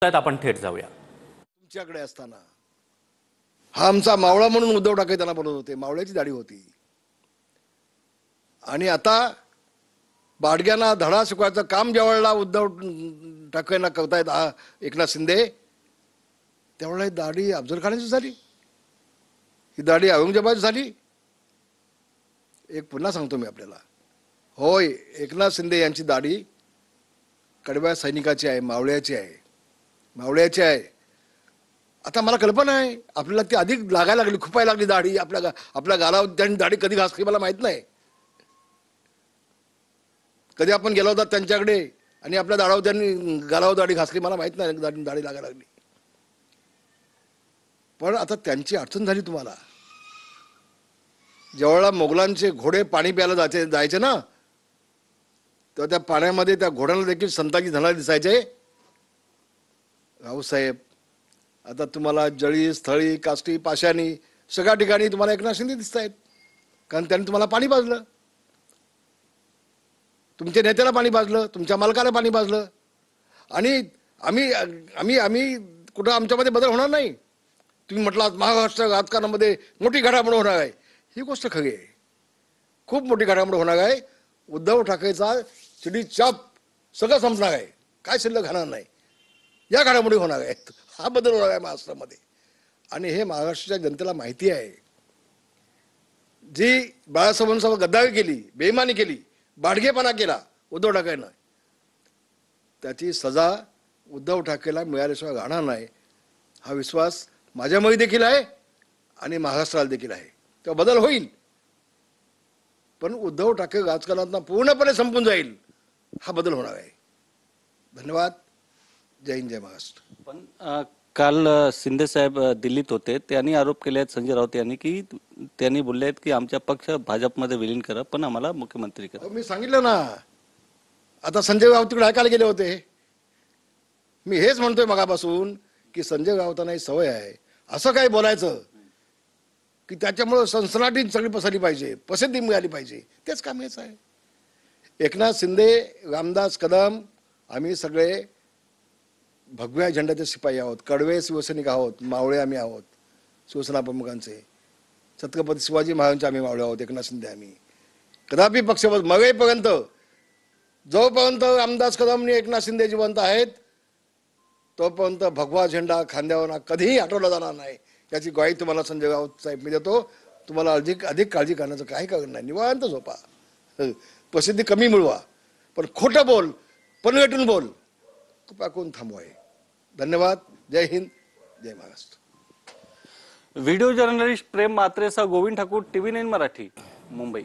आपण थेट जाऊया. तुमच्याकडे असताना हा आमचा मावळा म्हणून उद्धव ठाकरे त्यांना बोलत होते, मावळ्याची दाढी होती. आणि आता बाडग्यांना धडा शिकवायचं काम ज्यावेळेला उद्धव ठाकरेंना करतायत एकनाथ शिंदे, त्यावेळेला ही दाढी अफजल खानाची झाली, ही दाढी औरंगजेबाची झाली. एक पुन्हा सांगतो मी आपल्याला, होय एकनाथ शिंदे यांची दाढी कडव्या सैनिकाची आहे, मावळ्याची आहे, मावळ्याची आहे. आता मला कल्पना आहे आपल्याला ती अधिक लागायला लागली, खुपायला लागली दाढी. आपल्या गालावर त्यांनी दाढी कधी घासली मला माहित नाही. कधी आपण गेलो होता त्यांच्याकडे आणि आपल्या दाढावर त्यांनी गालावर दाढी घासली मला माहित नाही, दाढी लागायला लागली. पण आता त्यांची अडचण झाली तुम्हाला. ज्यावेळेला मोगलांचे घोडे पाणी प्यायला जायचे ना, तेव्हा त्या पाण्यामध्ये त्या घोड्यांना देखील संताजी झाला दिसायचे. रावसाहेब, आता तुम्हाला जळी, स्थळी, काष्टी, पाशाणी सगळ्या ठिकाणी तुम्हाला एकनाथ शिंदे दिसत आहेत, कारण त्यांनी तुम्हाला पाणी पाजलं, तुमच्या नेत्याला पाणी पाजलं, तुमच्या मालकाला पाणी पाजलं. आणि आम्ही आम्ही आम्ही कुठं आमच्यामध्ये बदल होणार नाही. तुम्ही म्हटलात महाराष्ट्र राजकारणामध्ये मोठी घडामोड होणार आहे, ही गोष्ट खरी आहे. खूप मोठी घडामोड होणार आहे. उद्धव ठाकरेचा शिडी चाप सगळं संपणार आहे, काय शिल्लक राहणार नाही. या घडामोडी होणार आहेत, हा बदल होणार आहे महाराष्ट्रामध्ये. आणि हे महाराष्ट्राच्या जनतेला माहिती आहे. जी बाळासाहेबांसोबत गद्दारी केली, बेईमानी केली, बाडगेपणा केला उद्धव ठाकरेंना, त्याची सजा उद्धव ठाकरेला मिळाल्याशिवाय राहणार नाही, हा विश्वास माझ्यामध्ये देखील आहे आणि महाराष्ट्राला देखील आहे. तेव्हा बदल होईल, पण उद्धव ठाकरे राजकारणात पूर्णपणे संपून जाईल, हा बदल होणार आहे. धन्यवाद. जय हिंद, जय महाराष्ट्र. पण काल शिंदे साहेब दिल्लीत होते, त्यांनी आरोप केले आहेत संजय राऊत यांनी की त्यांनी बोलले आहेत की आमच्या पक्ष भाजपमध्ये विलीन करा पण आम्हाला मुख्यमंत्री करा. मी सांगितलं ना, आता संजय राऊत तिकडे ऐकायला गेले होते. मी हेच म्हणतोय मगापासून की संजय राऊतांना ही सवय आहे असं काही बोलायचं की त्याच्यामुळं सनसनाटी सगळी पसरली पाहिजे, प्रसिद्धी मिळाली पाहिजे. तेच काम हेच आहे. एकनाथ शिंदे, रामदास कदम, आम्ही सगळे भगव्या झेंड्याचे शिपाई आहोत, कडवे शिवसैनिक आहोत, मावळे आम्ही आहोत शिवसेना प्रमुखांचे. छत्रपती शिवाजी महाराजांचे आम्ही मावळे आहोत, एकनाथ शिंदे आम्ही. कदापि पक्षपात मरेपर्यंत, जोपर्यंत रामदास कदम आणि एकनाथ शिंदे जिवंत आहेत तोपर्यंत भगवा झेंडा खांद्यावर कधीही हटवला जाणार नाही, याची ग्वाही तुम्हाला संजय राऊत साहेब मी देतो. तुम्हाला अधिक काळजी करण्याचं काही कारण नाही. निवांत झोपा, प्रसिद्धी कमी मिळवा, पण खोटं बोल, पनगटून बोल कृपा करून थांबवाय. धन्यवाद. जय हिंद, जय महाराष्ट्र. व्हिडिओ जर्नलिस्ट प्रेम मात्रेसह गोविंद ठाकूर, TV9 मराठी, मुंबई.